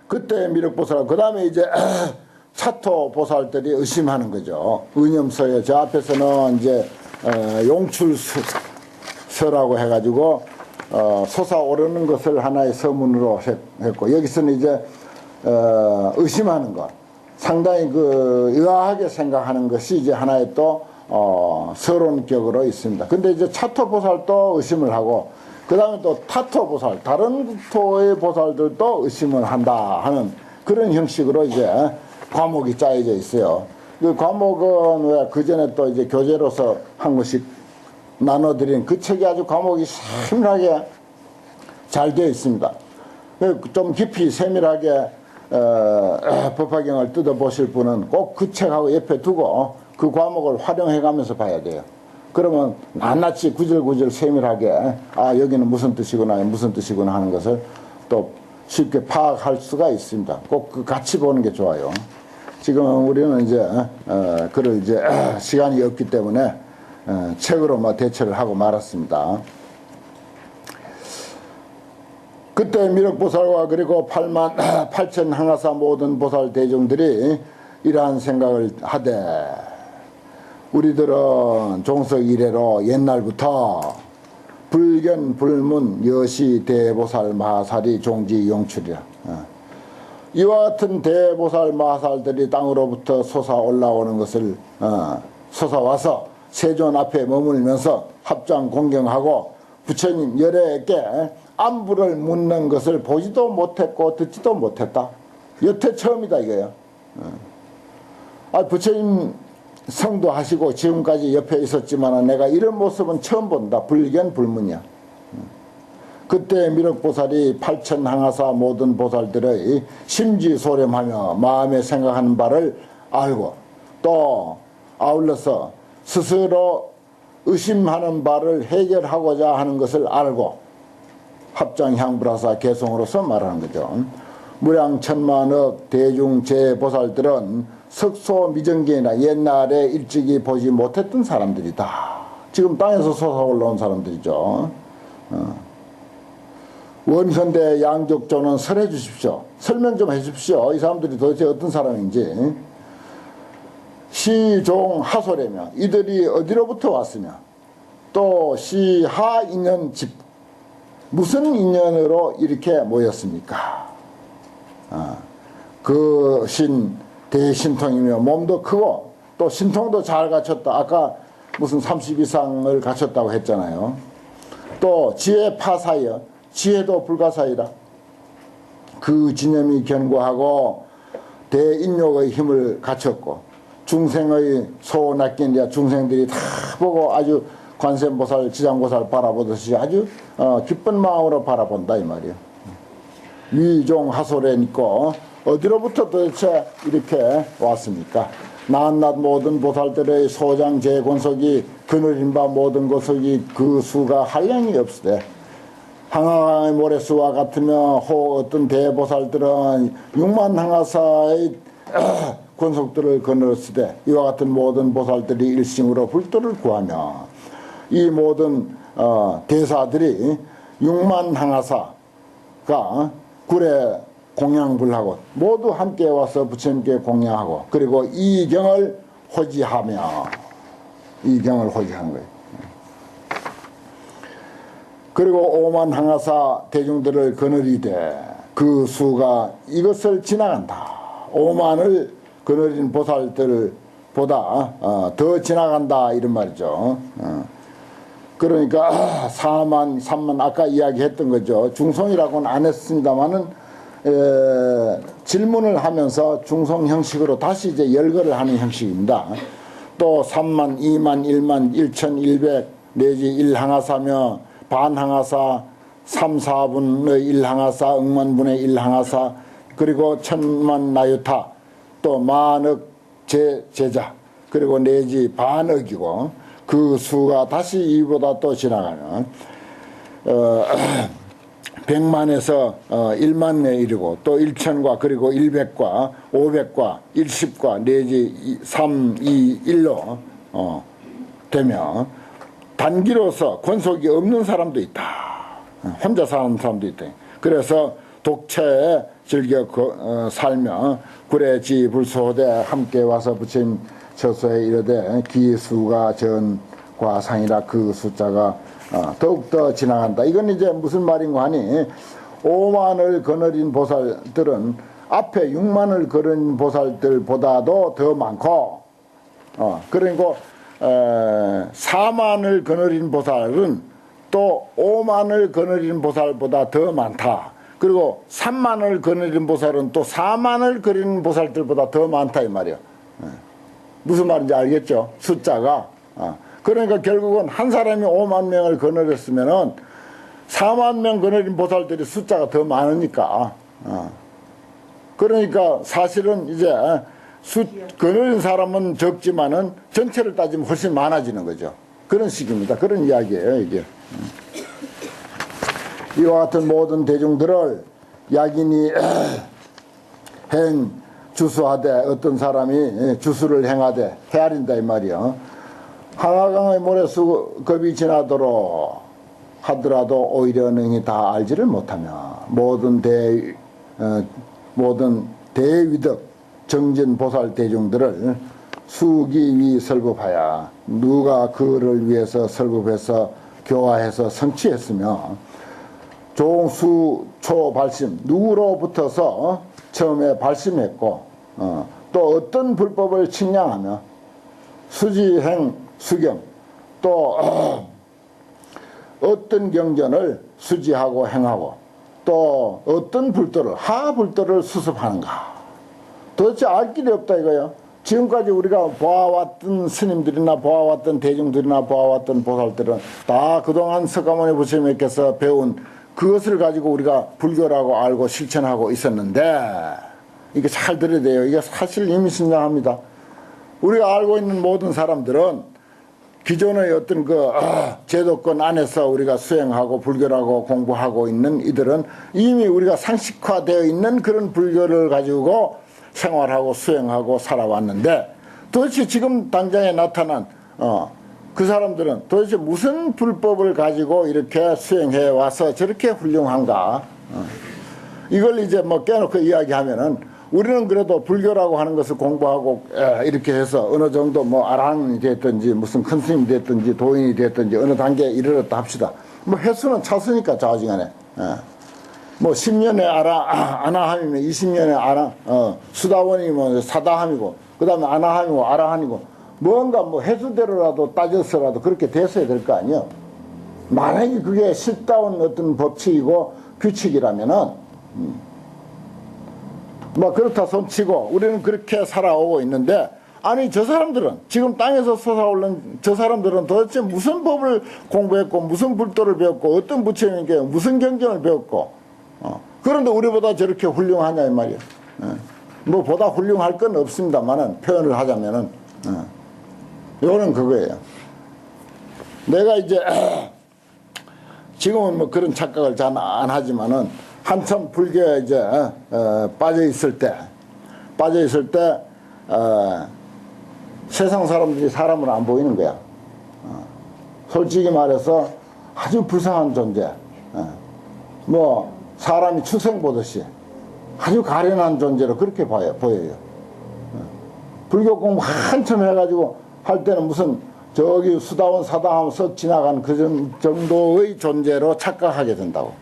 그때 미륵보살, 그 다음에 이제 차토보살들이 의심하는 거죠. 의념서에 저 앞에서는 이제 용출서라고 해가지고 솟아오르는 것을 하나의 서문으로 했고, 여기서는 이제 의심하는 것, 상당히 그 의아하게 생각하는 것이 이제 하나의 또 서론격으로 있습니다. 근데 이제 차토보살도 의심을 하고, 그 다음에 또 타토보살, 다른 토의 보살들도 의심을 한다 하는 그런 형식으로 이제 과목이 짜여져 있어요. 그 과목은 왜 그 전에 또 이제 교재로서 한 것씩 나눠드린 그 책이 아주 과목이 세밀하게 잘 되어 있습니다. 좀 깊이 세밀하게 법화경을 뜯어보실 분은 꼭 그 책하고 옆에 두고 그 과목을 활용해 가면서 봐야 돼요. 그러면 낱낱이 구질구질 세밀하게 여기는 무슨 뜻이구나 무슨 뜻이구나 하는 것을 또 쉽게 파악할 수가 있습니다. 꼭 그 같이 보는 게 좋아요. 지금 우리는 이제 그럴 이제 시간이 없기 때문에 책으로 뭐 대처를 하고 말았습니다. 그때 미륵보살과 그리고 8만 8천 항아사 모든 보살 대중들이 이러한 생각을 하되, 우리들은 종석 이래로 옛날부터 불견 불문 여시 대보살 마하살이 종지 용출이라. 이와 같은 대보살 마하살들이 땅으로부터 솟아 올라오는 것을 솟아와서 세존 앞에 머물면서 합장 공경하고 부처님 열애에게 안부를 묻는 것을 보지도 못했고 듣지도 못했다. 여태 처음이다 이거예요. 부처님 성도 하시고 지금까지 옆에 있었지만 내가 이런 모습은 처음 본다. 불견 불문이야. 그때 미륵보살이 8천 항아사 모든 보살들의 심지소렴하며 마음에 생각하는 바를 알고, 또 아울러서 스스로 의심하는 바를 해결하고자 하는 것을 알고 합장향불하사 개송으로서 말하는 거죠. 무량 천만억 대중 제보살들은 석소미정계나 옛날에 일찍이 보지 못했던 사람들이다. 지금 땅에서 솟아올라온 사람들이죠. 원현대 양족조는 설해 주십시오. 설명 좀 해 주십시오. 이 사람들이 도대체 어떤 사람인지. 시종 하소래며 이들이 어디로부터 왔으며, 또 시하 인연 집, 무슨 인연으로 이렇게 모였습니까? 그 대신통이며 몸도 크고 또 신통도 잘 갖췄다. 아까 무슨 30 이상을 갖췄다고 했잖아요. 또 지혜 파사여, 지혜도 불가사이라. 그 진념이 견고하고 대인욕의 힘을 갖췄고 중생의 소원학견이야 중생들이 다 보고 아주 관세음보살 지장보살 바라보듯이 아주 기쁜 마음으로 바라본다 이 말이에요. 위종하소래니까 어디로부터 도대체 이렇게 왔습니까? 낱낱 모든 보살들의 소장 제권속이 그늘인 바 모든 것속이 그 수가 한량이 없으되, 항아강의 모래수와 같으며 혹 어떤 대보살들은 6만 항아사의 권속들을 거느쓰되 이와 같은 모든 보살들이 일심으로 불도를 구하며, 이 모든 대사들이 6만 항아사가 굴에 공양불하고 모두 함께 와서 부처님께 공양하고, 그리고 이 경을 호지하며, 이 경을 호지한 거예요. 그리고 5만 항아사 대중들을 거느리되 그 수가 이것을 지나간다. 5만을 거느린 보살들보다 더 지나간다 이런 말이죠. 그러니까 4만 3만 아까 이야기했던 거죠. 중송이라고는 안 했습니다만은 질문을 하면서 중송 형식으로 다시 이제 열거를 하는 형식입니다. 또 3만, 2만, 1만, 1,100 내지 1항아사며 반항아사, 3, 4분의 1항아사, 억만분의 1항아사, 그리고 1,000만 나유타, 또 만억 제자, 그리고 내지 반억이고, 그 수가 다시 이보다 또 지나가면 100만에서 1만에 이르고, 또 1,000과 그리고 100과 500과 10과 내지 3, 2, 1로 되며 단기로서 권속이 없는 사람도 있다. 혼자 사는 사람도 있다. 그래서 독채에 즐겨 살며 구례지불소대 함께 와서 부처님 처소에 이르되 기수가 전과상이라 그 숫자가 더욱더 지나간다. 이건 이제 무슨 말인가 하니 5만을 거느린 보살들은 앞에 6만을 거느린 보살들보다도 더 많고 그리고 4만을 거느린 보살은 또 5만을 거느린 보살보다 더 많다. 그리고 3만을 거느린 보살은 또 4만을 거느린 보살들보다 더 많다 이 말이야. 무슨 말인지 알겠죠? 숫자가. 그러니까 결국은 한 사람이 5만 명을 거느렸으면은 4만 명 거느린 보살들이 숫자가 더 많으니까. 그러니까 사실은 이제 거느린 사람은 적지만은 전체를 따지면 훨씬 많아지는 거죠. 그런 식입니다. 그런 이야기예요, 이게. 이와 같은 모든 대중들을 약인이 행 주수하되 어떤 사람이 주수를 행하되 헤아린다 이 말이요. 한화강의 모래수급이 지나도록 하더라도 오히려 능히 다 알지를 못하며 모든 대위덕 정진 보살 대중들을 수기위 설법하여 누가 그를 위해서 설법해서 교화해서 성취했으며 종수초 발심 누구로부터서 처음에 발심했고 또 어떤 불법을 측량하며 수지행 수경 또 어떤 경전을 수지하고 행하고 또 어떤 불도를 하불도를 수습하는가 도대체 알 길이 없다 이거요. 지금까지 우리가 보아왔던 스님들이나 보아왔던 대중들이나 보아왔던 보살들은 다 그동안 석가모니 부처님께서 배운 그것을 가지고 우리가 불교라고 알고 실천하고 있었는데 이게 잘 들어야 돼요. 이게 사실 의미심장합니다. 우리가 알고 있는 모든 사람들은 기존의 어떤 제도권 안에서 우리가 수행하고 불교라고 공부하고 있는 이들은 이미 우리가 상식화되어 있는 그런 불교를 가지고 생활하고 수행하고 살아왔는데 도대체 지금 당장에 나타난 그 사람들은 도대체 무슨 불법을 가지고 이렇게 수행해 와서 저렇게 훌륭한가? 이걸 이제 뭐 깨놓고 이야기하면은 우리는 그래도 불교라고 하는 것을 공부하고 이렇게 해서 어느 정도 뭐 아랑이 됐든지 무슨 큰 스님이 됐든지 도인이 됐든지 어느 단계에 이르렀다 합시다. 뭐 횟수는 찼으니까 좌우지간에. 뭐 10년에 아나함이면 20년에 수다원이면 사다함이고 그 다음에 아나함이고 아라함이고 뭔가 뭐 횟수대로라도 따져서라도 그렇게 됐어야 될 거 아니에요. 만약에 그게 실다운 어떤 법칙이고 규칙이라면은 뭐 그렇다 손치고 우리는 그렇게 살아오고 있는데 아니 저 사람들은 지금 땅에서 솟아오른 저 사람들은 도대체 무슨 법을 공부했고 무슨 불도를 배웠고 어떤 부처님께 무슨 경전을 배웠고 그런데 우리보다 저렇게 훌륭하냐 이 말이에요. 뭐 보다 훌륭할 건 없습니다만은 표현을 하자면은 요거는 그거예요. 내가 이제 지금은 뭐 그런 착각을 잘 안 하지만은 한참 불교에 이제 빠져 있을 때 세상 사람들이 사람을 안 보이는 거야. 솔직히 말해서 아주 불쌍한 존재. 뭐 사람이 축생 보듯이 아주 가련한 존재로 그렇게 보여요. 불교 공부 한참 해가지고 할 때는 무슨 저기 수다원 사다함 썩 지나간 그 정도의 존재로 착각하게 된다고.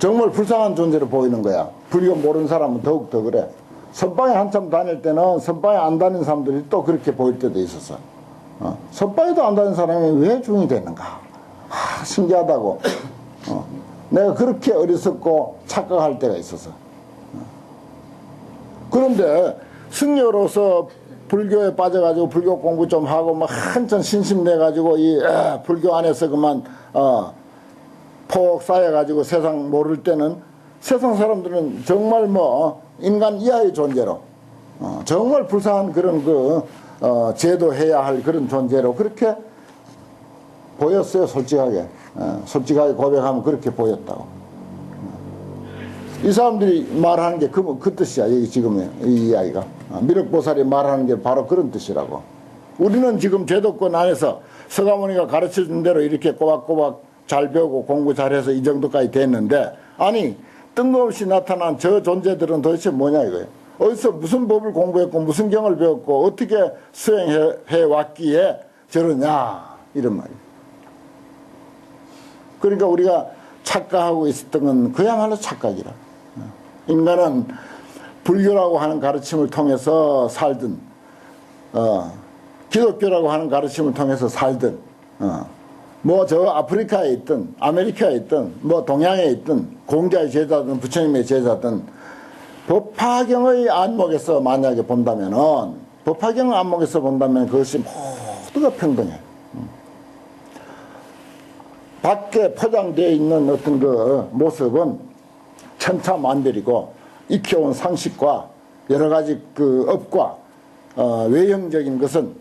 정말 불쌍한 존재로 보이는 거야. 불교 모르는 사람은 더욱더 그래. 선방에 한참 다닐 때는 선방에 안 다닌 사람들이 또 그렇게 보일 때도 있었어. 선방에도 안 다닌 사람이 왜 중이 되는가. 신기하다고. 내가 그렇게 어리석고 착각할 때가 있었어. 그런데 승려로서 불교에 빠져가지고 불교 공부 좀 하고 막 한참 신심내가지고 이 불교 안에서 그만 폭 쌓여가지고 세상 모를 때는 세상 사람들은 정말 뭐 인간 이하의 존재로 정말 불쌍한 그런 제도해야 할 그런 존재로 그렇게 보였어요. 솔직하게 고백하면 그렇게 보였다고. 이 사람들이 말하는 게 그 뜻이야. 여기 지금 이 이야기가 미륵보살이 말하는 게 바로 그런 뜻이라고. 우리는 지금 제도권 안에서 서가모니가 가르쳐준 대로 이렇게 꼬박꼬박 잘 배우고 공부 잘해서 이 정도까지 됐는데 아니 뜬금없이 나타난 저 존재들은 도대체 뭐냐 이거예요. 어디서 무슨 법을 공부했고 무슨 경을 배웠고 어떻게 수행해 왔기에 저러냐 이런 말이에요. 그러니까 우리가 착각하고 있었던 건 그야말로 착각이라. 인간은 불교라고 하는 가르침을 통해서 살든 기독교라고 하는 가르침을 통해서 살든 뭐 저 아프리카에 있든 아메리카에 있든 뭐 동양에 있든 공자의 제자든 부처님의 제자든 법화경의 안목에서 만약에 본다면은 법화경 안목에서 본다면 그것이 모두가 평등해. 밖에 포장되어 있는 어떤 그 모습은 천차만별이고 익혀온 상식과 여러 가지 그 업과 외형적인 것은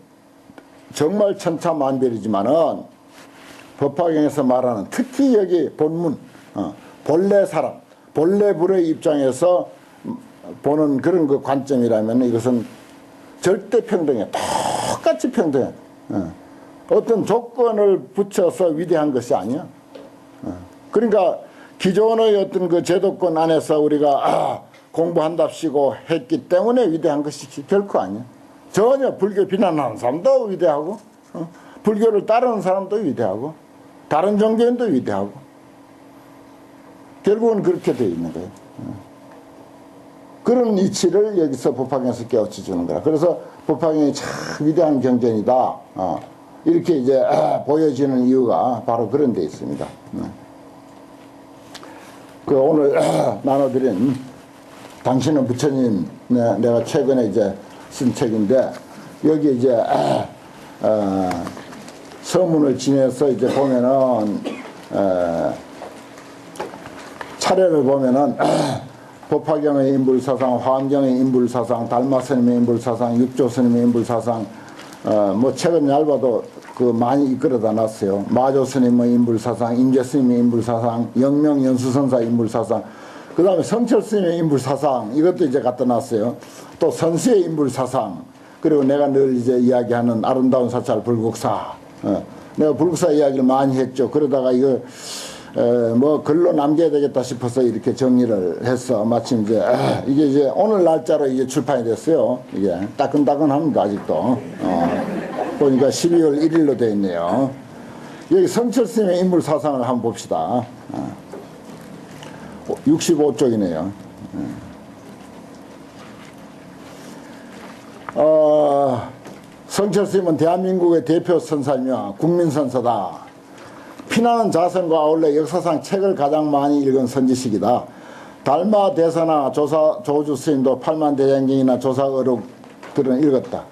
정말 천차만별이지만은 법화경에서 말하는 특히 여기 본문 본래 사람 본래 불의 입장에서 보는 그런 그 관점이라면 이것은 절대 평등해. 똑같이 평등해. 어떤 조건을 붙여서 위대한 것이 아니야. 그러니까 기존의 어떤 그 제도권 안에서 우리가 공부한답시고 했기 때문에 위대한 것이 결코 아니야. 전혀 불교 비난하는 사람도 위대하고 불교를 따르는 사람도 위대하고 다른 종교인도 위대하고 결국은 그렇게 되어 있는 거예요. 그런 이치를 여기서 법화경에서 깨우쳐 주는 거라. 그래서 법화경이 참 위대한 경전이다. 이렇게 이제 보여지는 이유가 바로 그런 데 있습니다. 그 오늘 나눠드린 당신은 부처님 내가 최근에 이제 쓴 책인데 여기 이제 서문을 지내서 이제 보면은 차례를 보면은 법화경의 인불사상, 화엄경의 인불사상, 달마스님의 인불사상, 육조스님의 인불사상, 뭐 책은 얇아도 그 많이 이끌어다 놨어요. 마조스님의 인불사상, 임재스님의 인불사상, 영명연수선사 인불사상, 그 다음에 성철스님의 인불사상, 이것도 이제 갖다 놨어요. 또 선수의 인불사상, 그리고 내가 늘 이제 이야기하는 아름다운 사찰 불국사, 내가 불국사 이야기를 많이 했죠. 그러다가 이거 뭐 글로 남겨야 되겠다 싶어서 이렇게 정리를 했어. 마침 이제 이게 이제 오늘 날짜로 이게 출판이 됐어요. 이게 따끈따끈합니다 아직도. 보니까 12월 1일로 되어 있네요. 여기 성철스님의 인물 사상을 한번 봅시다. 65쪽이네요. 성철스님은 대한민국의 대표 선사이며 국민선사다. 피나는 자선과 아울러 역사상 책을 가장 많이 읽은 선지식이다. 달마 대사나 조주 스님도 8만 대장경이나 조사 어록들은 읽었다.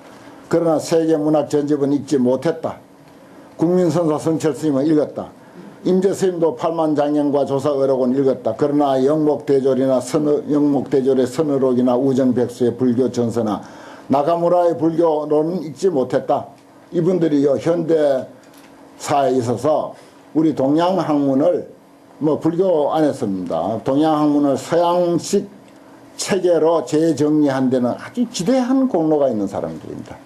그러나 세계 문학 전집은 읽지 못했다. 국민선사 성철 스님은 읽었다. 임재 스님도 8만 장경과 조사 어록은 읽었다. 그러나 영목대졸이나 영목대졸의 선어록이나 우정백수의 불교 전서나 나가무라의 불교론은 읽지 못했다. 이분들이 현대사에 있어서 우리 동양학문을 뭐 불교 안에서입니다. 동양학문을 서양식 체계로 재정리한 데는 아주 지대한 공로가 있는 사람들입니다.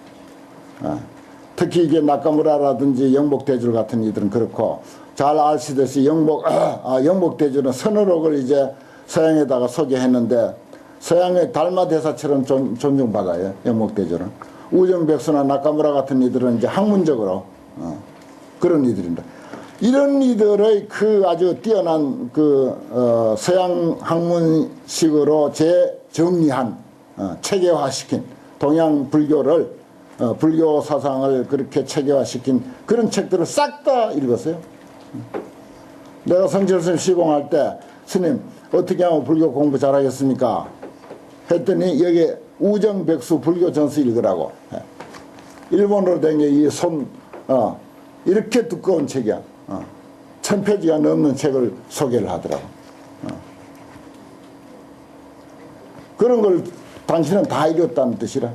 특히 이게 나카무라라든지 영목대졸 같은 이들은 그렇고, 잘 아시듯이 영목대졸은 선어록을 이제 서양에다가 소개했는데 서양의 달마대사처럼 존중받아요. 영목대졸은. 우정백수나 나카무라 같은 이들은 이제 학문적으로 그런 이들입니다. 이런 이들의 그 아주 뛰어난 그 서양 학문식으로 재정리한 체계화시킨 동양 불교를 불교 사상을 그렇게 체계화시킨 그런 책들을 싹 다 읽었어요. 내가 성철스님 시공할 때 스님 어떻게 하면 불교 공부 잘하겠습니까? 했더니 여기 우정백수 불교 전서 읽으라고. 일본어로 된 게 이 이렇게 두꺼운 책이야. 1000페이지가 넘는 책을 소개를 하더라고. 그런 걸 당신은 다 읽었다는 뜻이라.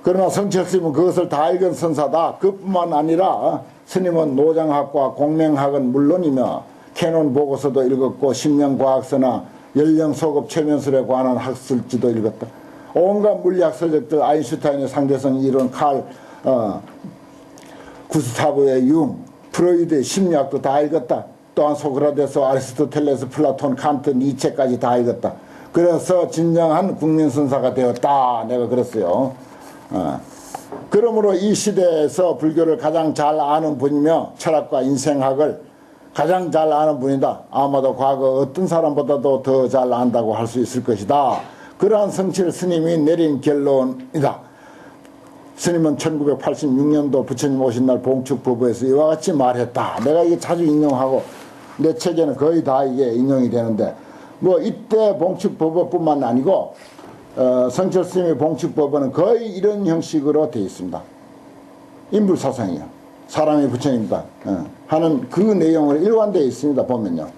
그러나 성철스님은 그것을 다 읽은 선사다. 그뿐만 아니라 스님은 노장학과 공명학은 물론이며 캐논 보고서도 읽었고 신명과학서나 연령소급 최면술에 관한 학술지도 읽었다. 온갖 물리학 서적들, 아인슈타인의 상대성 이론, 구스타브의 융, 프로이드의 심리학도 다 읽었다. 또한 소크라테스, 아리스토텔레스, 플라톤, 칸트, 니체까지 다 읽었다. 그래서 진정한 국민선사가 되었다. 내가 그랬어요. 그러므로 이 시대에서 불교를 가장 잘 아는 분이며 철학과 인생학을 가장 잘 아는 분이다. 아마도 과거 어떤 사람보다도 더 잘 안다고 할 수 있을 것이다. 그러한 성실 스님이 내린 결론이다. 스님은 1986년도 부처님 오신 날 봉축법에서 이와 같이 말했다. 내가 이게 자주 인용하고 내 책에는 거의 다 이게 인용이 되는데, 뭐 이때 봉축법뿐만 아니고 성철 스님의 봉축법은 거의 이런 형식으로 되어 있습니다. 인불사상이요. 사람이 부처님이다 하는 그 내용을 일관되어 있습니다. 보면요.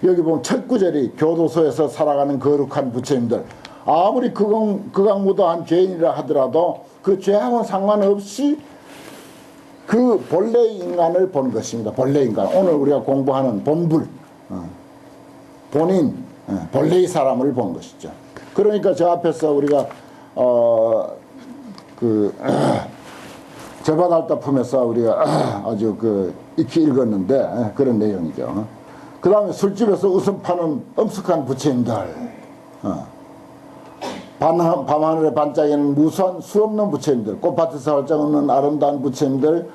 여기 보면 첫 구절이 교도소에서 살아가는 거룩한 부처님들, 아무리 극악무도한 죄인이라 하더라도 그 죄하고는 상관없이 그 본래의 인간을 본 것입니다. 본래의 인간, 오늘 우리가 공부하는 본불, 본인, 본래의 사람을 본 것이죠. 그러니까 저 앞에서 우리가 제바달다품에서 우리가 아주 익히 읽었는데 그런 내용이죠. 그 다음에 술집에서 웃음 파는 엄숙한 부처님들, 밤하늘에 반짝이는 무수한 수없는 부처님들, 꽃밭에서 활짝 웃는 아름다운 부처님들,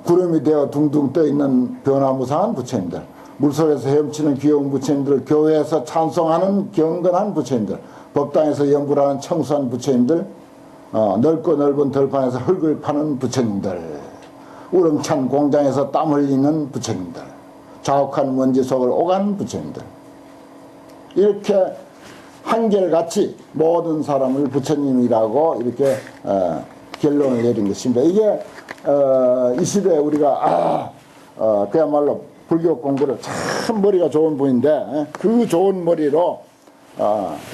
구름이 되어 둥둥 떠있는 변화무상한 부처님들, 물속에서 헤엄치는 귀여운 부처님들, 교회에서 찬송하는 경건한 부처님들, 법당에서 연불하는 청소한 부처님들, 넓고 넓은 들판에서 흙을 파는 부처님들, 우렁찬 공장에서 땀 흘리는 부처님들, 자욱한 먼지 속을 오가는 부처님들, 이렇게 한결같이 모든 사람을 부처님이라고 이렇게 결론을 내린 것입니다. 이게 이 시대에 우리가 그야말로 불교 공부를 참 머리가 좋은 분인데 그 좋은 머리로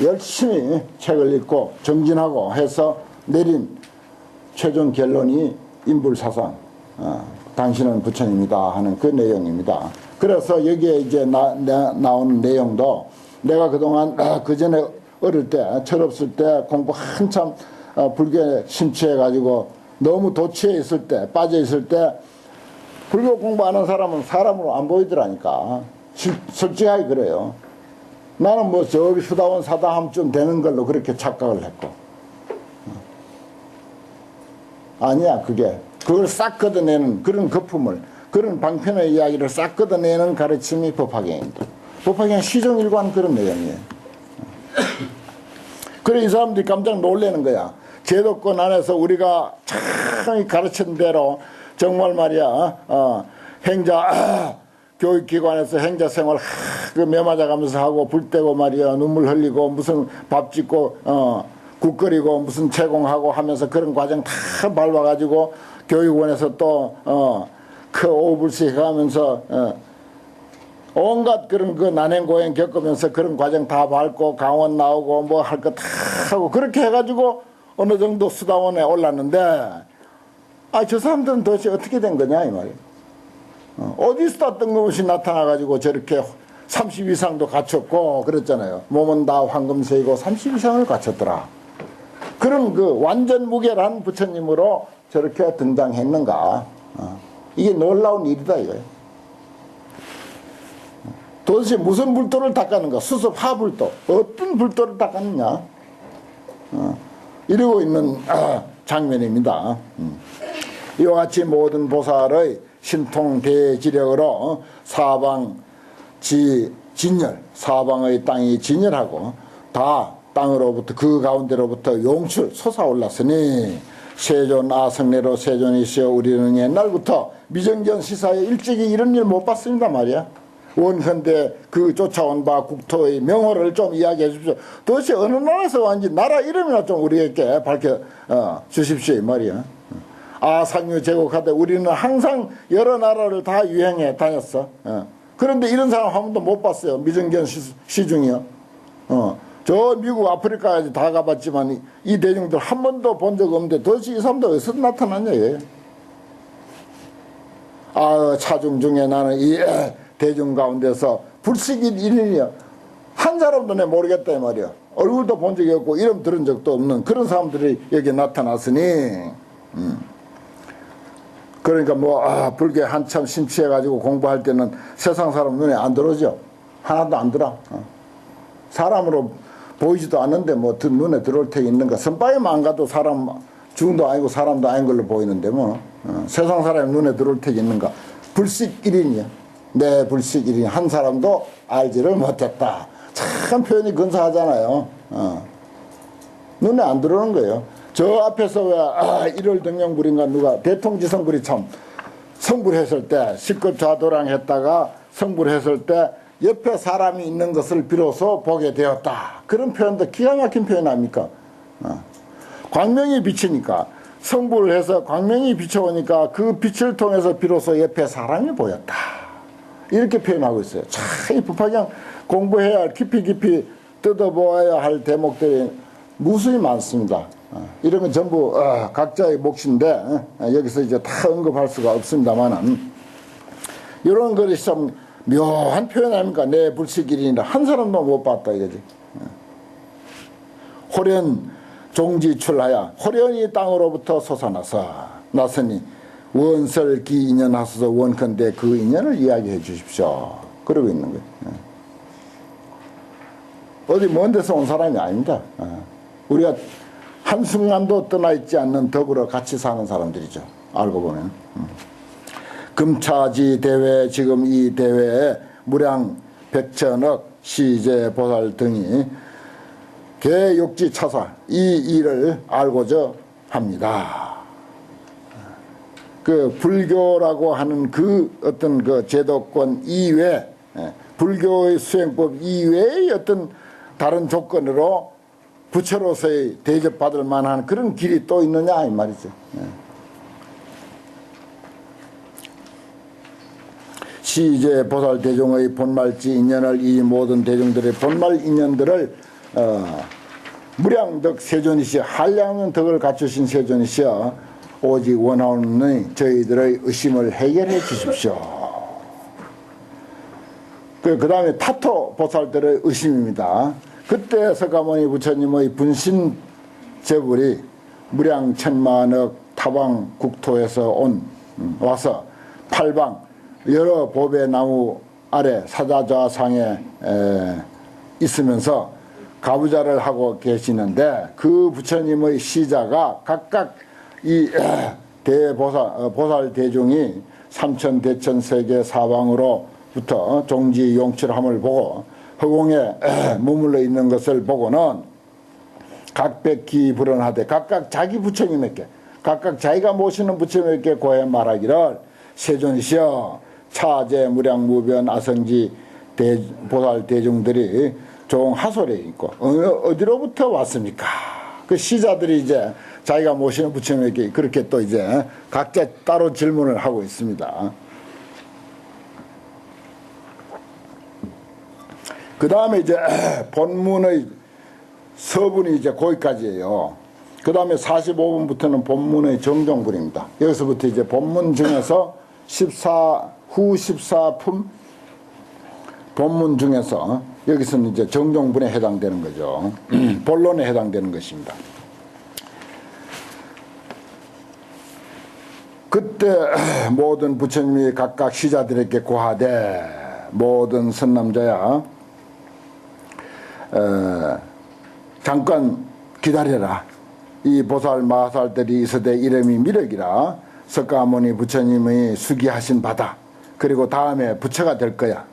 열심히 책을 읽고 정진하고 해서 내린 최종 결론이 인불사상, 당신은 부처님이다 하는 그 내용입니다. 그래서 여기에 이제 나오는 내용도 내가 그동안 그 전에 어릴 때 철없을 때 공부 한참 불교에 심취해 가지고 너무 도취해 있을 때, 빠져 있을 때 불교 공부하는 사람은 사람으로 안 보이더라니까. 솔직하게 그래요. 나는 뭐 저기 수다원 사다함쯤 되는 걸로 그렇게 착각을 했고, 아니야. 그걸 싹 걷어내는 그런 거품을, 그런 방편의 이야기를 싹 걷어내는 가르침이 법화경입니다. 법화경 시종일관 그런 내용이에요. 그래 이 사람들이 깜짝 놀라는 거야. 제도권 안에서 우리가 참 가르친 대로 정말 말이야, 행자 교육기관에서 행자생활 매 맞아가면서 하고 불 떼고 말이야, 눈물 흘리고 무슨 밥 짓고 국 끓이고 무슨 제공하고 하면서 그런 과정 다 밟아가지고 교육원에서 또 그 오불씩 하면서 온갖 그런 그 난행고행 겪으면서 그런 과정 다 밟고 강원 나오고 뭐 할 거 다 하고 그렇게 해가지고 어느 정도 수다원에 올랐는데, 저 사람들은 도대체 어떻게 된 거냐 이 말이에요. 어디서 뜬금없이 나타나가지고 저렇게 30 이상도 갖췄고 그랬잖아요. 몸은 다 황금색이고 30 이상을 갖췄더라. 그런 그 완전 무결한 부처님으로 저렇게 등장했는가. 이게 놀라운 일이다 이거예요. 도대체 무슨 불도를 닦았는가. 수습 하불도 어떤 불도를 닦았느냐. 이러고 있는 장면입니다. 이와 같이 모든 보살의 신통대지력으로 사방진열, 사방의 땅이 진열하고 다 땅으로부터 그 가운데로부터 용출 솟아올랐으니 세존 아성내로 세존이시여 우리는 옛날부터 미정견 시사에 일찍이 이런 일 못 봤습니다 말이야. 원현대 그 쫓아온 바 국토의 명호를 좀 이야기해 주십시오. 도대체 어느 나라에서 왔는지 나라 이름이나 좀 우리에게 밝혀 주십시오 이 말이야. 아상유 제국하되 우리는 항상 여러 나라를 다 유행해 다녔어. 그런데 이런 사람 한 번도 못 봤어요. 미정견 시중이요. 저 미국 아프리카까지 다 가봤지만 이 대중들 한 번도 본 적 없는데 도대체 이 사람들 어디서 나타났냐 얘. 차중 중에 나는 이 대중 가운데서 불식인 일인이야. 한 사람도 내 모르겠다 이 말이야. 얼굴도 본 적이 없고 이름 들은 적도 없는 그런 사람들이 여기 나타났으니 그러니까 불교에 한참 심취해가지고 공부할 때는 세상 사람 눈에 안 들어오죠. 하나도 안 들어. 사람으로 보이지도 않는데 눈에 들어올 테 있는가. 선바위만 안 가도 사람 주인도 아니고 사람도 아닌 걸로 보이는데 세상 사람이 눈에 들어올 테 있는가. 불식 1인이야. 내 불식 1인. 한 사람도 알지를 못했다. 참 표현이 근사하잖아요. 눈에 안 들어오는 거예요. 저 앞에서 왜 1월 등용불인가 누가 대통지성불이 참 성불했을 때 식겁좌도랑했다가 성불했을 때 옆에 사람이 있는 것을 비로소 보게 되었다. 그런 표현도 기가 막힌 표현 아닙니까? 광명이 비치니까 성불을 해서 광명이 비춰오니까 그 빛을 통해서 비로소 옆에 사람이 보였다. 이렇게 표현하고 있어요. 참 이 법화경 공부해야 할 깊이 뜯어보아야 할 대목들이 무수히 많습니다. 이런 건 전부 각자의 몫인데 여기서 이제 다 언급할 수가 없습니다만은 이런 것이 참 묘한 표현 아닙니까? 내 불식일이니라 한 사람도 못 봤다 이거지. 호련 종지출하야 호련이 땅으로부터 솟아나서니 원설기 인연하소서 원컨대 그 인연을 이야기해 주십시오. 그러고 있는 거예요. 어디 먼 데서 온 사람이 아닙니다. 우리가 한순간도 떠나 있지 않는 더불어 같이 사는 사람들이죠. 알고 보면. 금차지 대회, 지금 이 대회에 무량 백천억 시제 보살 등이 개욕지 차사 이 일을 알고자 합니다. 그 불교라고 하는 그 어떤 그 제도권 이외, 불교의 수행법 이외의 어떤 다른 조건으로 부처로서의 대접받을 만한 그런 길이 또 있느냐 이 말이죠. 시제 보살 대중의 본말지 인연을 이 모든 대중들의 본말 인연들을 무량덕 세존이시여 한량한 덕을 갖추신 세존이시여 오직 원하오는 저희들의 의심을 해결해 주십시오. 그 다음에 타토 보살들의 의심입니다. 그때 석가모니 부처님의 분신 제불이 무량 천만억 타방 국토에서 와서 팔방 여러 보배 나무 아래 사자좌상에 있으면서 가부좌를 하고 계시는데 그 부처님의 시자가 각각 이 보살 대중이 삼천 대천 세계 사방으로부터 종지 용출함을 보고 허공에 머물러 있는 것을 보고는 각백기 불언하되 각각 자기 부처님에게 각각 자기가 모시는 부처님에게 고해 말하기를 세존이시여 차제 무량무변 아성지 보살 대중들이 종하솔에 있고 어디로부터 왔습니까? 그 시자들이 이제 자기가 모시는 부처님에게 그렇게 또 이제 각자 따로 질문을 하고 있습니다. 그 다음에 이제 본문의 서분이 이제 거기까지예요. 그 다음에 45분부터는 본문의 정정분입니다. 여기서부터 이제 본문 중에서 후 14품 본문 중에서 여기서는 이제 정정분에 해당되는 거죠. 본론에 해당되는 것입니다. 그때 모든 부처님이 각각 시자들에게 고하되 모든 선남자야 잠깐 기다려라. 이 보살 마살들이 있으되 이름이 미륵이라 석가모니 부처님이 수기하신 바다. 그리고 다음에 부처가 될 거야.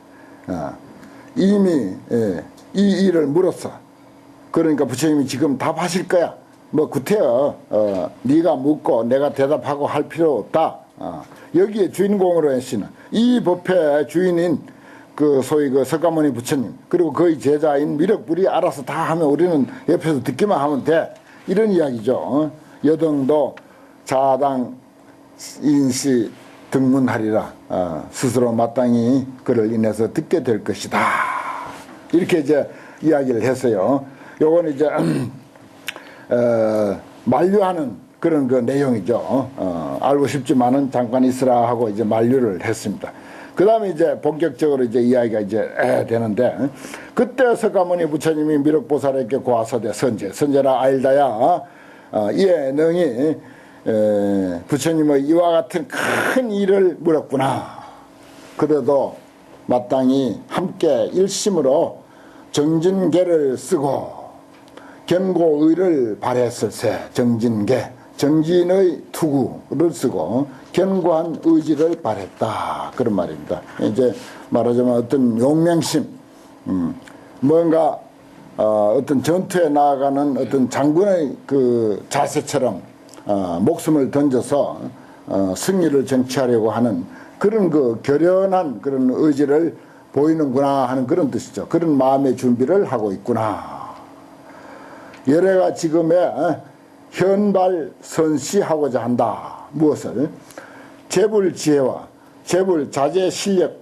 이미 이 일을 물었어. 그러니까 부처님이 지금 답하실 거야. 구태여 네가 묻고 내가 대답하고 할 필요 없다. 여기에 주인공으로 하시는 이 법회의 주인인 그 소위 그 석가모니 부처님 그리고 그의 제자인 미륵불이 알아서 다 하면 우리는 옆에서 듣기만 하면 돼. 이런 이야기죠. 여등도 자당 인시 등문하리라. 스스로 마땅히 그를 인해서 듣게 될 것이다. 이렇게 이제 이야기를 했어요. 요건 이제 만류하는 그런 그 내용이죠. 알고 싶지만은 잠깐 있으라 하고 이제 만류를 했습니다. 그 다음에 이제 본격적으로 이제 이야기가 이제 되는데 그때 석가모니 부처님이 미륵보살에게 고하사대 선제라 알다야 이에 능히 부처님의 이와 같은 큰 일을 물었구나. 그래도 마땅히 함께 일심으로 정진계를 쓰고 견고의를 발했을세. 정진계, 정진의 투구를 쓰고 견고한 의지를 발했다. 그런 말입니다. 이제 말하자면 어떤 용맹심, 뭔가 어떤 전투에 나아가는 어떤 장군의 그 자세처럼 목숨을 던져서 승리를 쟁취하려고 하는 그런 그 결연한 그런 의지를 보이는구나 하는 그런 뜻이죠. 그런 마음의 준비를 하고 있구나. 열애가 지금의 현발 선시하고자 한다. 무엇을? 재불 지혜와 재불 자제 실력,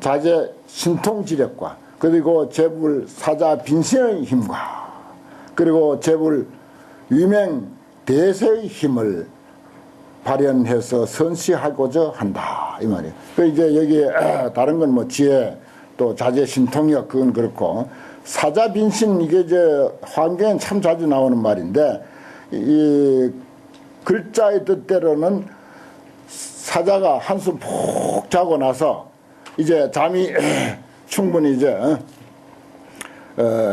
자제 신통지력과 그리고 재불 사자 빈신의 힘과 그리고 재불 위맹 대세의 힘을 발현해서 선시하고자 한다. 이 말이에요. 그 이제 여기에 다른 건 뭐 지혜 또 자제 신통력 그건 그렇고 사자 빈신 이게 이제 환경에 참 자주 나오는 말인데 이 글자의 뜻대로는 사자가 한숨 푹 자고 나서 이제 잠이 충분히 이제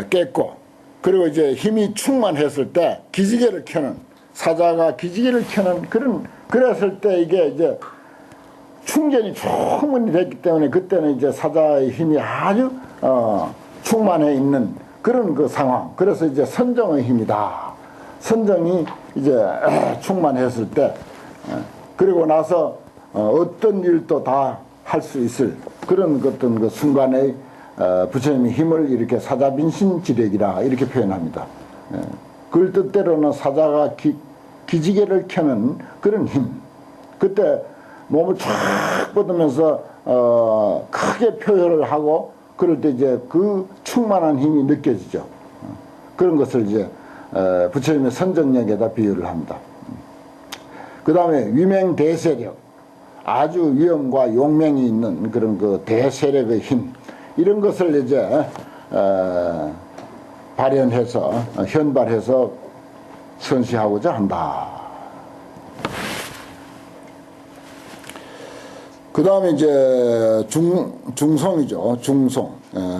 깼고 그리고 이제 힘이 충만했을 때 기지개를 켜는 사자가 기지개를 켜는 그랬을 때 이게 이제 충전이 충분히 됐기 때문에 그때는 이제 사자의 힘이 아주 충만해 있는 그런 그 상황. 그래서 이제 선정의 힘이다. 선정이 이제 충만했을 때 그리고 나서 어떤 일도 다 할 수 있을 그런 어떤 그 순간의 부처님의 힘을 이렇게 사자빈신지력이라 이렇게 표현합니다. 그 뜻대로는 사자가 기지개를 켜는 그런 힘. 그때 몸을 쫙 뻗으면서 크게 표현을 하고 그럴 때 이제 그 충만한 힘이 느껴지죠. 그런 것을 이제 부처님의 선정력에다 비유를 합니다. 그 다음에 위맹대세력, 아주 위엄과 용맹이 있는 그런 그 대세력의 힘, 이런 것을 이제 발현해서 현발해서 선시하고자 한다. 그 다음에 이제 중송이죠. 중송.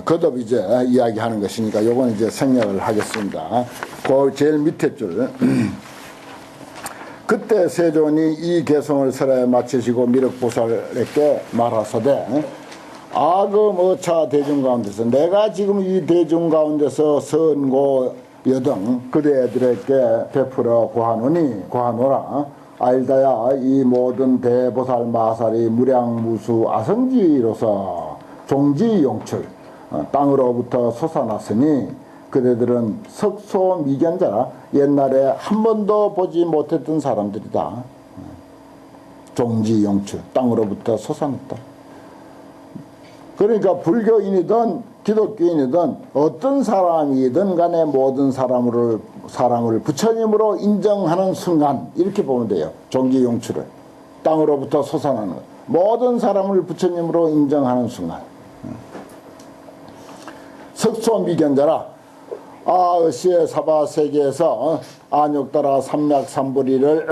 거듭 이제 이야기하는 것이니까 요건 이제 생략을 하겠습니다. 그 제일 밑에 줄. 그때 세존이 이 개성을 설에 마치시고 미륵보살에게 말하소되 아금어차 대중 가운데서 내가 지금 이 대중 가운데서 선고 여등 그대들에게 베풀어 고하노라. 알다야 이 모든 대보살 마살이 무량무수 아성지로서 종지용출 땅으로부터 솟아났으니 그대들은 석소미견자라 옛날에 한 번도 보지 못했던 사람들이다. 종지용출 땅으로부터 솟아났다. 그러니까 불교인이든 기독교인이든 어떤 사람이든 간에 모든 사람을 부처님으로 인정하는 순간 이렇게 보면 돼요. 종지용출을 땅으로부터 솟아나는 것. 모든 사람을 부처님으로 인정하는 순간. 석소미견자라 어시의 사바세계에서 안욕따라 삼맥삼불이를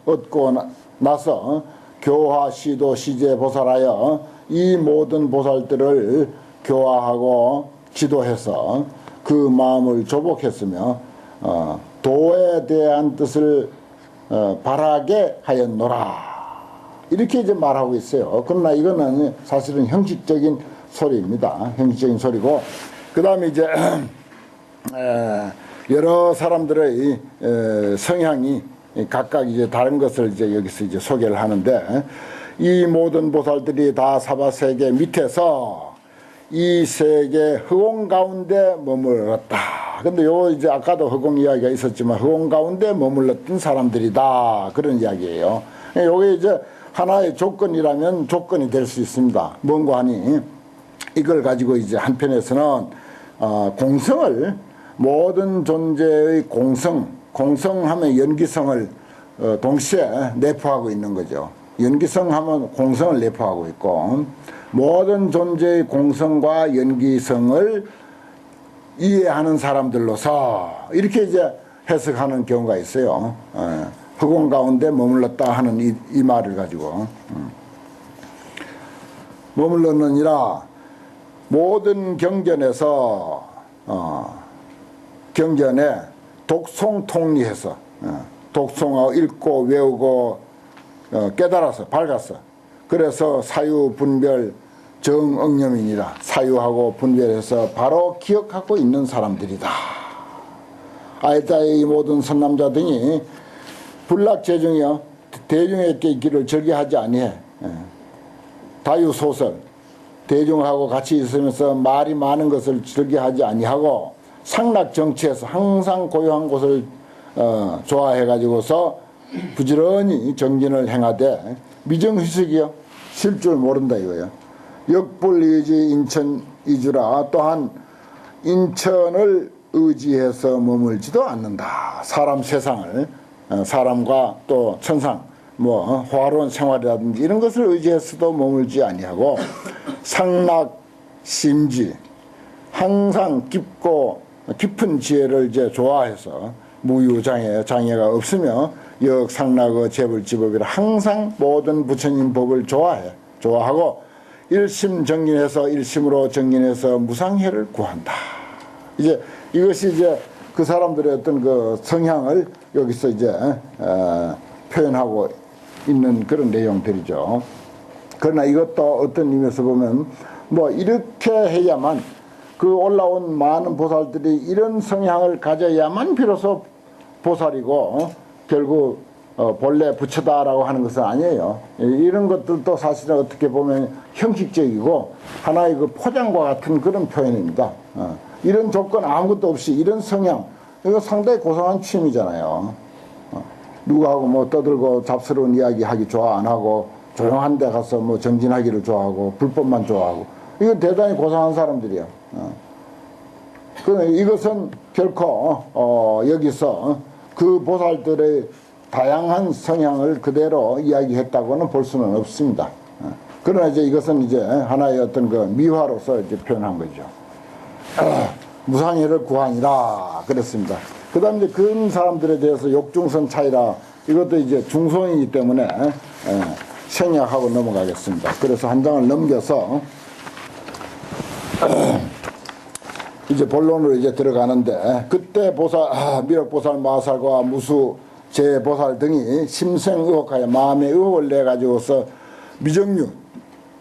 얻고 나서 교화 시도 시제 보살하여 이 모든 보살들을 교화하고 지도해서 그 마음을 조복했으며 도에 대한 뜻을 바라게 하였노라. 이렇게 이제 말하고 있어요. 그러나 이거는 사실은 형식적인 소리입니다. 형식적인 소리고 그 다음에 이제 여러 사람들의 성향이 각각 이제 다른 것을 이제 여기서 이제 소개를 하는데 이 모든 보살들이 다 사바세계 밑에서 이 세계 허공 가운데 머물렀다. 근데 요 이제 아까도 허공 이야기가 있었지만 허공 가운데 머물렀던 사람들이다. 그런 이야기예요. 요게 이제 하나의 조건이라면 조건이 될 수 있습니다. 뭔가 하니 이걸 가지고 이제 한편에서는 공성을 모든 존재의 공성하면 연기성을 동시에 내포하고 있는 거죠. 연기성하면 공성을 내포하고 있고 모든 존재의 공성과 연기성을 이해하는 사람들로서 이렇게 이제 해석하는 경우가 있어요. 허공 가운데 머물렀다 하는 이 말을 가지고 머물렀느니라. 모든 경전에서 경전에 독송통리해서 독송하고 읽고 외우고 깨달아서 밝았어. 그래서 사유분별 정응념이니라. 사유하고 분별해서 바로 기억하고 있는 사람들이다. 아에따의 이 모든 선남자 등이 불락재중이여 대중의 길을 절개하지 아니해. 다유소설 대중하고 같이 있으면서 말이 많은 것을 즐겨하지 아니하고 상락정치에서 항상 고요한 곳을 좋아해 가지고서 부지런히 정진을 행하되 미정휘석이요 쉴 줄 모른다 이거예요. 역불의지 인천이주라. 또한 인천을 의지해서 머물지도 않는다. 사람 세상을 사람과 또 천상 뭐 화로운 생활이라든지 이런 것을 의지해서도 머물지 아니하고 상락심지 항상 깊은 지혜를 이제 좋아해서 장애가 없으며 역상락의 재불지법이라 항상 모든 부처님 법을 좋아하고 일심정진해서 일심으로 정진해서 무상해를 구한다. 이제 이것이 이제 그 사람들의 어떤 그 성향을 여기서 이제 표현하고 있는 그런 내용들이죠. 그러나 이것도 어떤 의미에서 보면 뭐 이렇게 해야만 그 올라온 많은 보살들이 이런 성향을 가져야만 비로소 보살이고 결국 본래 부처다라고 하는 것은 아니에요. 이런 것들도 사실은 어떻게 보면 형식적이고 하나의 그 포장과 같은 그런 표현입니다. 이런 조건 아무것도 없이 이런 성향, 이거 상당히 고상한 취미잖아요. 누구하고 뭐 떠들고 잡스러운 이야기 하기 좋아 안 하고 조용한 데 가서 뭐 정진하기를 좋아하고 불법만 좋아하고 이건 대단히 고상한 사람들이야. 그런데 이것은 결코 여기서 그 보살들의 다양한 성향을 그대로 이야기했다고는 볼 수는 없습니다. 그러나 이제 이것은 이제 하나의 어떤 그 미화로서 이제 표현한 거죠. 무상해를 구하니라 그랬습니다. 그 다음에 이제 그런 사람들에 대해서 욕중선 차이라 이것도 이제 중성이기 때문에 생략하고 넘어가겠습니다. 그래서 한 장을 넘겨서 이제 본론으로 이제 들어가는데 그때 미륵보살 마살과 무수 제보살 등이 심생의혹하여 마음의 의혹을 내 가지고서 미정류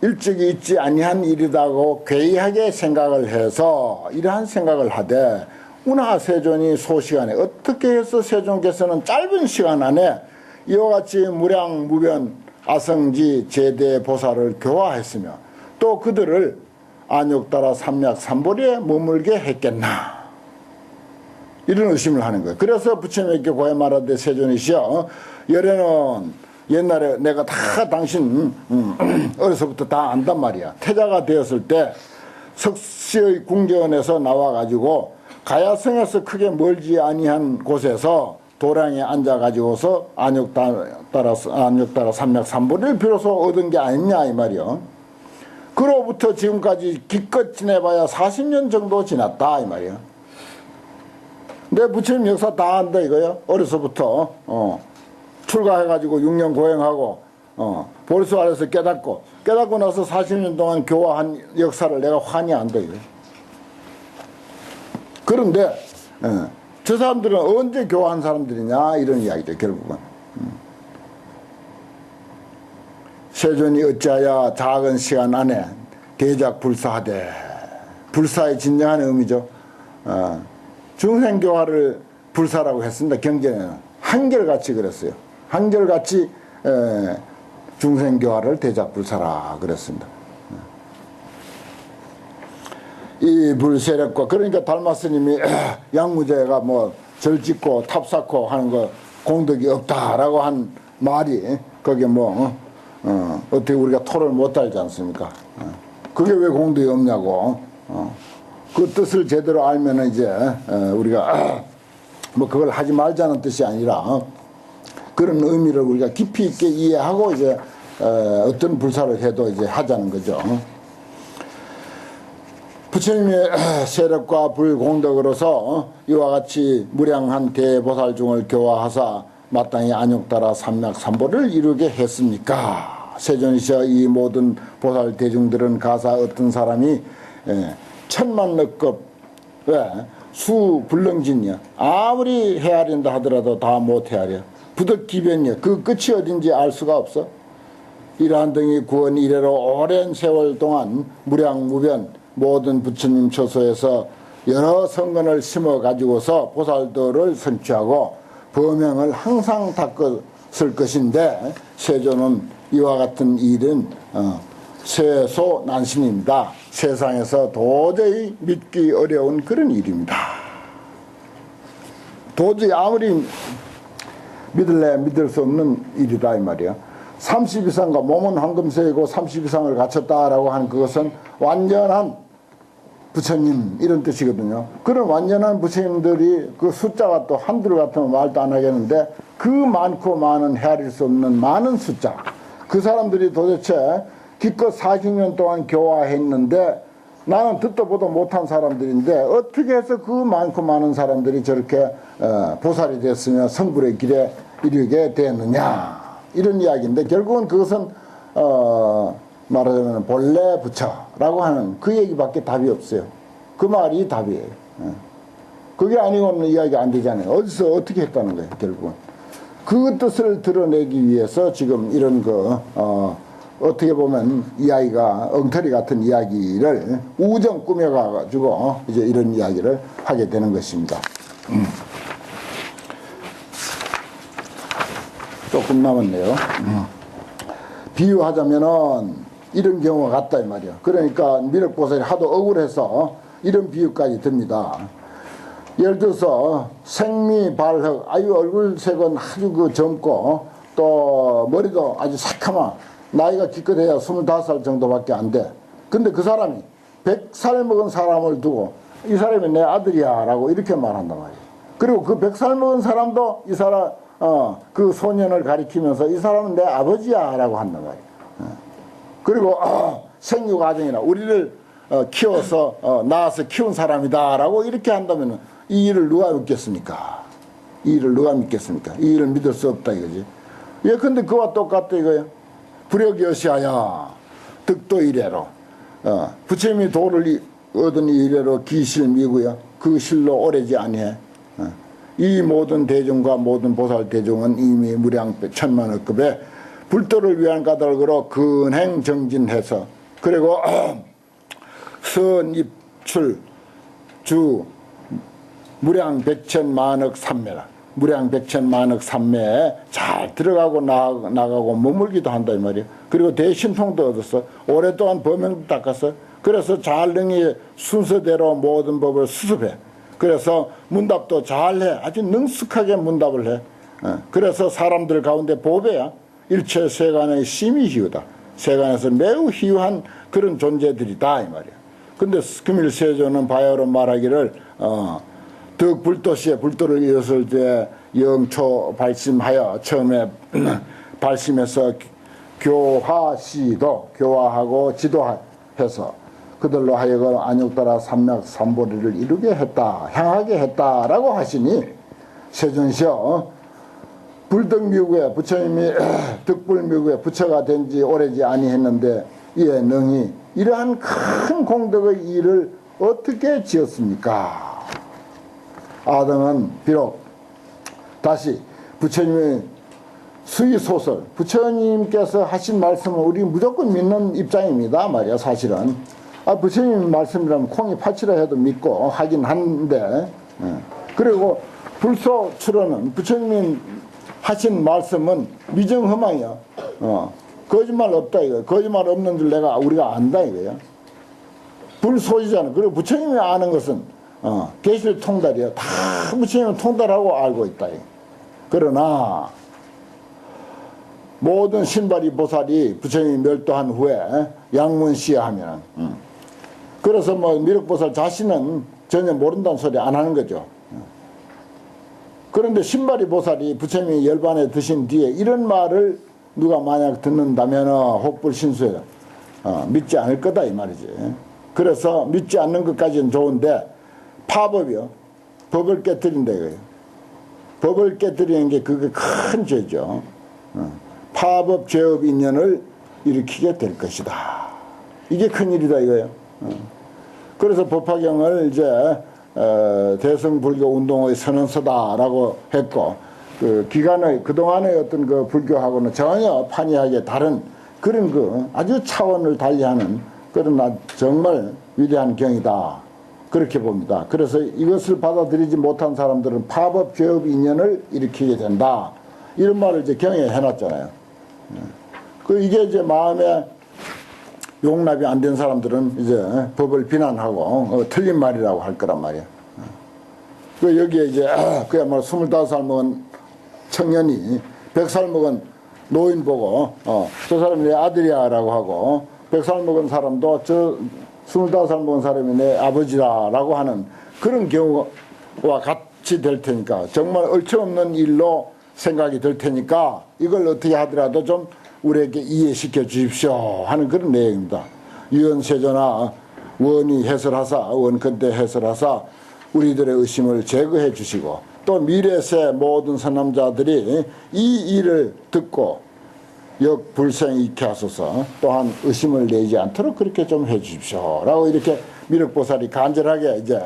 일찍이 있지 아니한 일이라고 괴이하게 생각을 해서 이러한 생각을 하되 운하 세존이 소시간에 어떻게 해서 세존께서는 짧은 시간 안에 이와 같이 무량 무변 아성지 제대 보살을 교화했으며 또 그들을 안욕따라 삼약 삼보리에 머물게 했겠나 이런 의심을 하는 거예요. 그래서 부처님께 고해 말하되 세존이시여 열애는 옛날에 내가 다 당신 어려서부터 다 안단 말이야. 태자가 되었을 때 석시의 궁전에서 나와가지고 가야성에서 크게 멀지 아니한 곳에서 도량에 앉아가지고서 안욕따라 삼약 삼보리를 비로소 얻은 게 아니냐 이 말이요. 그로부터 지금까지 기껏 지내봐야 40년 정도 지났다 이 말이야. 내 부처님 역사 다 안다 이거요. 어려서부터 출가해가지고 6년 고행하고 보리수 아래서 깨닫고 나서 40년 동안 교화한 역사를 내가 환히 안다 이거요. 그런데 저 사람들은 언제 교화한 사람들이냐 이런 이야기죠. 결국은 세존이 어찌하여 작은 시간 안에 대작 불사하되 불사의 진정한 의미죠. 중생교화를 불사라고 했습니다. 경전에는 한결같이 그랬어요. 한결같이 중생교화를 대작 불사라 그랬습니다. 이 불세력과 그러니까 달마스님이 양무제가 뭐 절 짓고 탑 쌓고 하는 거 공덕이 없다라고 한 말이 거기에 뭐 어떻게 우리가 토를 못 달지 않습니까? 그게 왜 공덕이 없냐고. 그 뜻을 제대로 알면은 이제 우리가 뭐 그걸 하지 말자는 뜻이 아니라 그런 의미를 우리가 깊이 있게 이해하고 이제 어떤 불사를 해도 이제 하자는 거죠. 부처님의 세력과 불공덕으로서 이와 같이 무량한 대보살 중을 교화하사 마땅히 안욕따라 삼맥삼보를 이루게 했습니까? 세존이시여 이 모든 보살 대중들은 가사 어떤 사람이 천만억급 수불능진이야. 아무리 헤아린다 하더라도 다 못 헤아려. 부득기변이야. 그 끝이 어딘지 알 수가 없어. 이러한 등이 구원 이래로 오랜 세월 동안 무량무변 모든 부처님 처소에서 여러 성근을 심어 가지고서 보살도를 선취하고 범행을 항상 닦았을 것인데 세존은 이와 같은 일은 세소난신입니다. 세상에서 도저히 믿기 어려운 그런 일입니다. 도저히 아무리 믿을래 믿을 수 없는 일이다 이 말이야. 30 이상과 몸은 황금쇠이고 30 이상을 갖췄다라고 하는 그것은 완전한 부처님 이런 뜻이거든요. 그런 완전한 부처님들이 그 숫자가 또 한둘 같으면 말도 안 하겠는데 그 많고 많은 헤아릴 수 없는 많은 숫자, 그 사람들이 도대체 기껏 40년 동안 교화했는데 나는 듣도 보도 못한 사람들인데 어떻게 해서 그 많고 많은 사람들이 저렇게 보살이 됐으며 성불의 길에 이르게 되었느냐 이런 이야기인데 결국은 그것은 말하자면 본래 부처라고 하는 그 얘기밖에 답이 없어요. 그 말이 답이에요. 그게 아니고는 이야기가 안 되잖아요. 어디서 어떻게 했다는 거예요. 결국은 그 뜻을 드러내기 위해서 지금 이런 어떻게 보면 이야기가 엉터리 같은 이야기를 우정 꾸며가지고 이제 이런 이야기를 하게 되는 것입니다. 조금 남았네요. 비유하자면은 이런 경우가 같다 이 말이야. 그러니까 미륵보살이 하도 억울해서 이런 비유까지 듭니다. 예를 들어서 생미발흑 아유 얼굴색은 아주 그 젊고 또 머리도 아주 새카마 나이가 기껏해야 25살 정도밖에 안 돼. 근데 그 사람이 100살 먹은 사람을 두고 이 사람이 내 아들이야 라고 이렇게 말한단 말이야. 그리고 그 100살 먹은 사람도 이 사람 그 소년을 가리키면서 이 사람은 내 아버지야 라고 한단 말이야. 그리고 생육아정이나 우리를 키워서 낳아서 키운 사람이다 라고 이렇게 한다면 이 일을 누가 믿겠습니까? 이 일을 누가 믿겠습니까? 이 일을 믿을 수 없다 이거지. 예, 근데 그와 똑같다 이거야. 불역여시하여 득도 이래로 부처님이 도를 얻은 이래로 기실미고요. 그 실로 오래지 아니해. 이 모든 대중과 모든 보살 대중은 이미 무량 천만억급의 불도를 위한 까닭으로 근행정진해서 그리고 선입출 주 무량 백천만억 삼매라. 무량 백천만억 삼매에 잘 들어가고 나가고 머물기도 한다 이 말이야. 그리고 대신통도 얻었어. 오랫동안 범행도 닦았어. 그래서 잘 능히 순서대로 모든 법을 수습해. 그래서 문답도 잘해. 아주 능숙하게 문답을 해. 그래서 사람들 가운데 보배야. 일체 세간의 심히 희우다. 세간에서 매우 희우한 그런 존재들이다 이 말이야. 근데 금일세조는 바야흐로 말하기를 득불도시에 불도를 이었을 때 영초 발심하여 처음에 발심해서 교화시도 교화하고 지도해서 그들로 하여금 안욕따라 삼맥삼보리를 이루게 했다 향하게 했다라고 하시니 세존시여 불덕미국에 부처님이 득불미국에 부처가 된 지 오래지 아니했는데 이에 능히 이러한 큰 공덕의 일을 어떻게 지었습니까? 아등은 비록 다시 부처님의 수의소설 부처님께서 하신 말씀은 우리 무조건 믿는 입장입니다 말이야. 사실은 부처님 말씀이라면 콩이 파치라 해도 믿고 하긴 한데 그리고 불소출원은 부처님이 하신 말씀은 미정허망이야. 거짓말 없다 이거야. 거짓말 없는 줄 우리가 안다 이거야. 불소지잖아. 그리고 부처님이 아는 것은 계실 통달이야. 다 부처님은 통달하고 알고 있다. 그러나 모든 신발이 보살이 부처님이 멸도한 후에 양문시하면 그래서 미륵보살 자신은 전혀 모른다는 소리 안 하는 거죠. 그런데 신발이 보살이 부처님이 열반에 드신 뒤에 이런 말을 누가 만약 듣는다면 혹불신수에 믿지 않을 거다 이 말이지. 그래서 믿지 않는 것까지는 좋은데 파법이요. 법을 깨뜨린다 이거예요. 법을 깨뜨리는 게 그게 큰 죄죠. 파법 죄업 인연을 일으키게 될 것이다. 이게 큰일이다 이거예요. 그래서 법화경을 이제 대승불교 운동의 선언서다라고 했고, 그동안의 어떤 그 불교하고는 전혀 판이하게 다른 그런 아주 차원을 달리하는 그런 정말 위대한 경이다. 그렇게 봅니다. 그래서 이것을 받아들이지 못한 사람들은 파법 죄업 인연을 일으키게 된다. 이런 말을 이제 경에 해놨잖아요. 이게 이제 마음에 용납이 안 된 사람들은 이제 법을 비난하고 틀린 말이라고 할 거란 말이야. 여기에 이제 그야말로 25살 먹은 청년이 100살 먹은 노인 보고 저 사람이 내 아들이야 라고 하고, 100살 먹은 사람도 저 25살 먹은 사람이 내 아버지라 라고 하는 그런 경우와 같이 될 테니까, 정말 얼처없는 일로 생각이 될 테니까 이걸 어떻게 하더라도 좀 우리에게 이해시켜 주십시오 하는 그런 내용입니다. 유연세조나 원이 해설하사, 원컨대 해설하사 우리들의 의심을 제거해 주시고, 또 미래세 모든 선남자들이 이 일을 듣고 역불생 있게 하소서, 또한 의심을 내지 않도록 그렇게 좀 해 주십시오 라고 이렇게 미륵보살이 간절하게 이제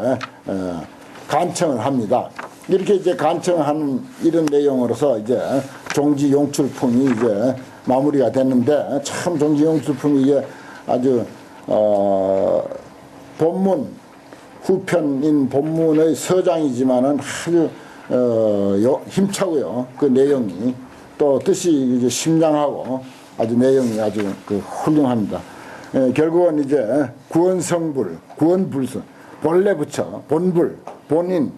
간청을 합니다. 이렇게 이제 간청하는 이런 내용으로서 이제 종지용출품이 이제 마무리가 됐는데, 참 종지용출품이 이게 아주 본문 후편인 본문의 서장이지만은 아주 힘차고요. 그 내용이 또 뜻이 이제 심장하고 아주 내용이 아주 훌륭합니다. 결국은 이제 구원성불, 구원불성, 본래 부처, 본불, 본인,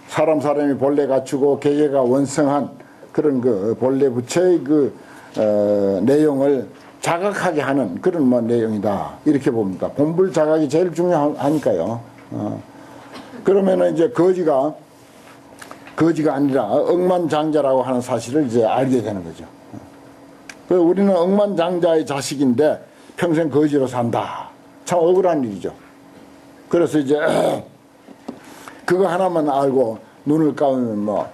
사람이 본래 갖추고 개개가 원성한 그런 본래 부처의 내용을 자각하게 하는 그런 내용이다. 이렇게 봅니다. 본불 자각이 제일 중요하니까요. 그러면은 이제 거지가 아니라 억만장자라고 하는 사실을 이제 알게 되는 거죠. 우리는 억만장자의 자식인데 평생 거지로 산다. 참 억울한 일이죠. 그래서 이제 그거 하나만 알고 눈을 감으면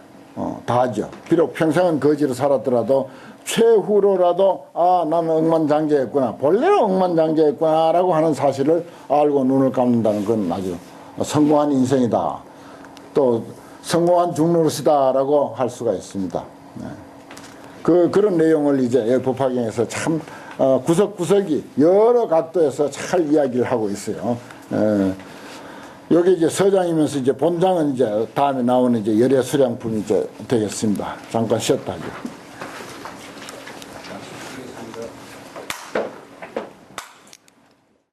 다 하죠. 비록 평생은 거지로 살았더라도 최후로라도 나는 억만장자였구나, 본래는 억만장자였구나 라고 하는 사실을 알고 눈을 감는다는 건 아주 성공한 인생이다, 또 성공한 중노릇이다 라고 할 수가 있습니다. 그런 내용을 이제 법화경에서 참 구석구석이 여러 각도에서 잘 이야기를 하고 있어요. 여기 이제 서장이면서 이제 본장은 이제 다음에 나오는 이제 열애수량품이 이제 되겠습니다. 잠깐 쉬었다 하죠.